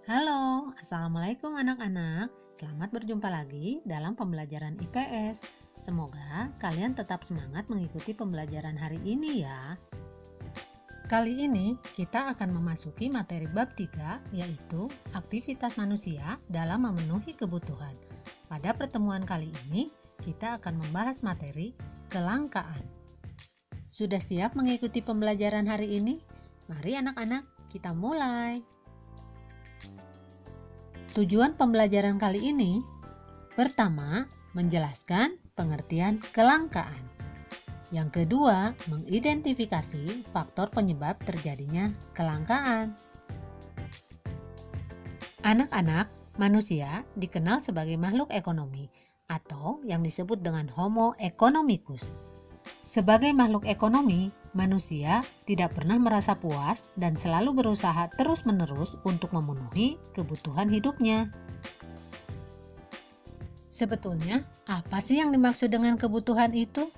Halo, Assalamualaikum anak-anak. Selamat berjumpa lagi dalam pembelajaran IPS. Semoga kalian tetap semangat mengikuti pembelajaran hari ini ya. Kali ini kita akan memasuki materi bab 3, yaitu aktivitas manusia dalam memenuhi kebutuhan. Pada pertemuan kali ini, kita akan membahas materi kelangkaan. Sudah siap mengikuti pembelajaran hari ini? Mari anak-anak, kita mulai. Tujuan pembelajaran kali ini, pertama, menjelaskan pengertian kelangkaan. Yang kedua, mengidentifikasi faktor penyebab terjadinya kelangkaan. Anak-anak, manusia dikenal sebagai makhluk ekonomi atau yang disebut dengan Homo economicus. Sebagai makhluk ekonomi, manusia tidak pernah merasa puas dan selalu berusaha terus-menerus untuk memenuhi kebutuhan hidupnya. Sebetulnya, apa sih yang dimaksud dengan kebutuhan itu?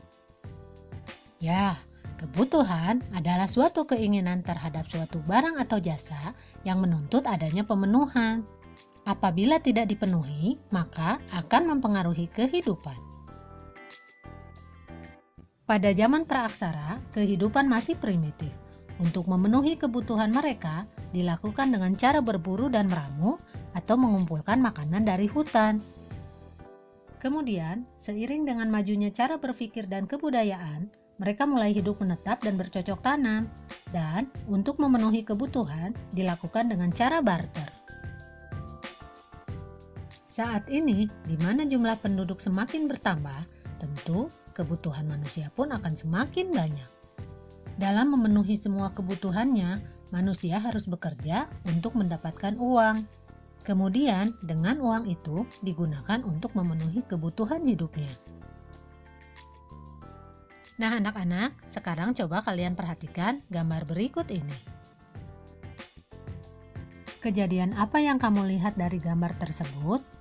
Ya, kebutuhan adalah suatu keinginan terhadap suatu barang atau jasa yang menuntut adanya pemenuhan. Apabila tidak dipenuhi, maka akan mempengaruhi kehidupan. Pada zaman praaksara, kehidupan masih primitif. Untuk memenuhi kebutuhan mereka, dilakukan dengan cara berburu dan meramu atau mengumpulkan makanan dari hutan. Kemudian, seiring dengan majunya cara berpikir dan kebudayaan, mereka mulai hidup menetap dan bercocok tanam. Dan untuk memenuhi kebutuhan, dilakukan dengan cara barter. Saat ini, di mana jumlah penduduk semakin bertambah, tentu kebutuhan manusia pun akan semakin banyak. Dalam memenuhi semua kebutuhannya, manusia harus bekerja untuk mendapatkan uang. Kemudian, dengan uang itu digunakan untuk memenuhi kebutuhan hidupnya. Nah, anak-anak, sekarang coba kalian perhatikan gambar berikut ini. Kejadian apa yang kamu lihat dari gambar tersebut?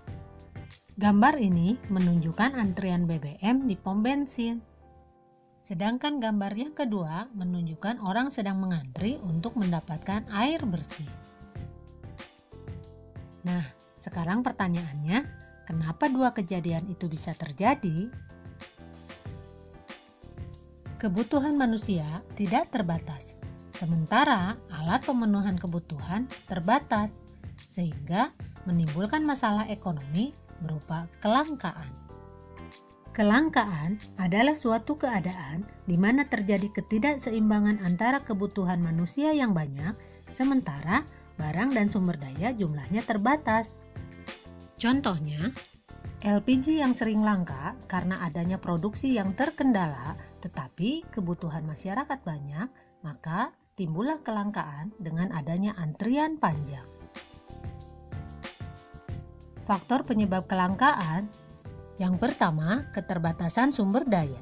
Gambar ini menunjukkan antrian BBM di pom bensin. Sedangkan gambar yang kedua menunjukkan orang sedang mengantri untuk mendapatkan air bersih. Nah, sekarang pertanyaannya, kenapa dua kejadian itu bisa terjadi? Kebutuhan manusia tidak terbatas, sementara alat pemenuhan kebutuhan terbatas, sehingga menimbulkan masalah ekonomi berupa kelangkaan. Kelangkaan adalah suatu keadaan di mana terjadi ketidakseimbangan antara kebutuhan manusia yang banyak, sementara barang dan sumber daya jumlahnya terbatas. Contohnya, LPG yang sering langka karena adanya produksi yang terkendala, tetapi kebutuhan masyarakat banyak, maka timbullah kelangkaan dengan adanya antrian panjang. Faktor penyebab kelangkaan, yang pertama, keterbatasan sumber daya.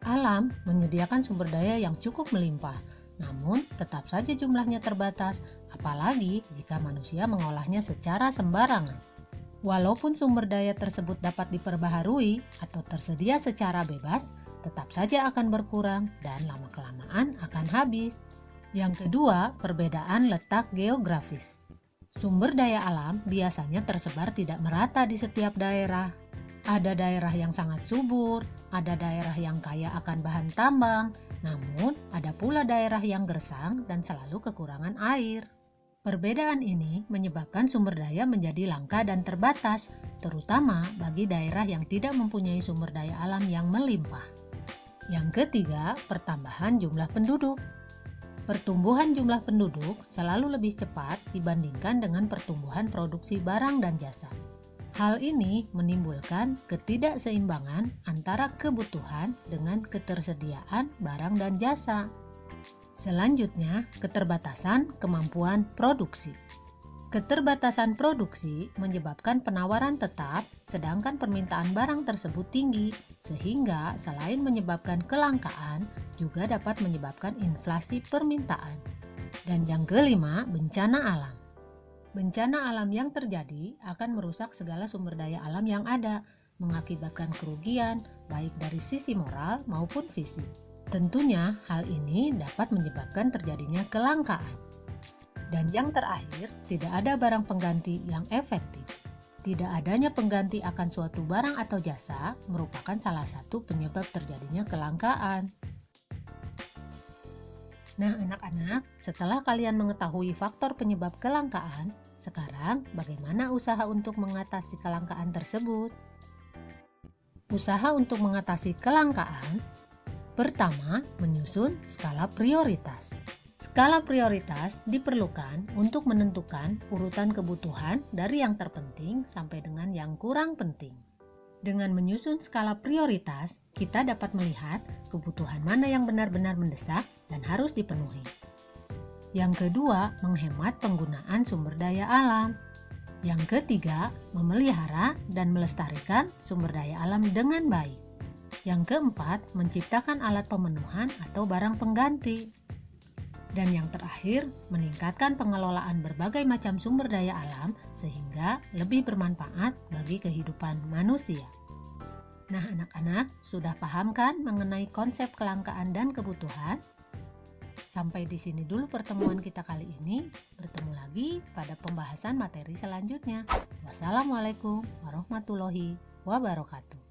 Alam menyediakan sumber daya yang cukup melimpah, namun tetap saja jumlahnya terbatas, apalagi jika manusia mengolahnya secara sembarangan. Walaupun sumber daya tersebut dapat diperbaharui atau tersedia secara bebas, tetap saja akan berkurang dan lama-kelamaan akan habis. Yang kedua, perbedaan letak geografis. Sumber daya alam biasanya tersebar tidak merata di setiap daerah. Ada daerah yang sangat subur, ada daerah yang kaya akan bahan tambang, namun ada pula daerah yang gersang dan selalu kekurangan air. Perbedaan ini menyebabkan sumber daya menjadi langka dan terbatas, terutama bagi daerah yang tidak mempunyai sumber daya alam yang melimpah. Yang ketiga, pertambahan jumlah penduduk. Pertumbuhan jumlah penduduk selalu lebih cepat dibandingkan dengan pertumbuhan produksi barang dan jasa. Hal ini menimbulkan ketidakseimbangan antara kebutuhan dengan ketersediaan barang dan jasa. Selanjutnya, keterbatasan kemampuan produksi. Keterbatasan produksi menyebabkan penawaran tetap, sedangkan permintaan barang tersebut tinggi, sehingga selain menyebabkan kelangkaan, juga dapat menyebabkan inflasi permintaan. Dan yang kelima, bencana alam. Bencana alam yang terjadi akan merusak segala sumber daya alam yang ada, mengakibatkan kerugian baik dari sisi moral maupun fisik. Tentunya hal ini dapat menyebabkan terjadinya kelangkaan. Dan yang terakhir, tidak ada barang pengganti yang efektif. Tidak adanya pengganti akan suatu barang atau jasa merupakan salah satu penyebab terjadinya kelangkaan. Nah, anak-anak, setelah kalian mengetahui faktor penyebab kelangkaan, sekarang bagaimana usaha untuk mengatasi kelangkaan tersebut? Usaha untuk mengatasi kelangkaan, pertama, menyusun skala prioritas. Skala prioritas diperlukan untuk menentukan urutan kebutuhan dari yang terpenting sampai dengan yang kurang penting. Dengan menyusun skala prioritas, kita dapat melihat kebutuhan mana yang benar-benar mendesak dan harus dipenuhi. Yang kedua, menghemat penggunaan sumber daya alam. Yang ketiga, memelihara dan melestarikan sumber daya alam dengan baik. Yang keempat, menciptakan alat pemenuhan atau barang pengganti. Dan yang terakhir, meningkatkan pengelolaan berbagai macam sumber daya alam sehingga lebih bermanfaat bagi kehidupan manusia. Nah, anak-anak, sudah paham kan mengenai konsep kelangkaan dan kebutuhan? Sampai di sini dulu pertemuan kita kali ini. Bertemu lagi pada pembahasan materi selanjutnya. Wassalamualaikum warahmatullahi wabarakatuh.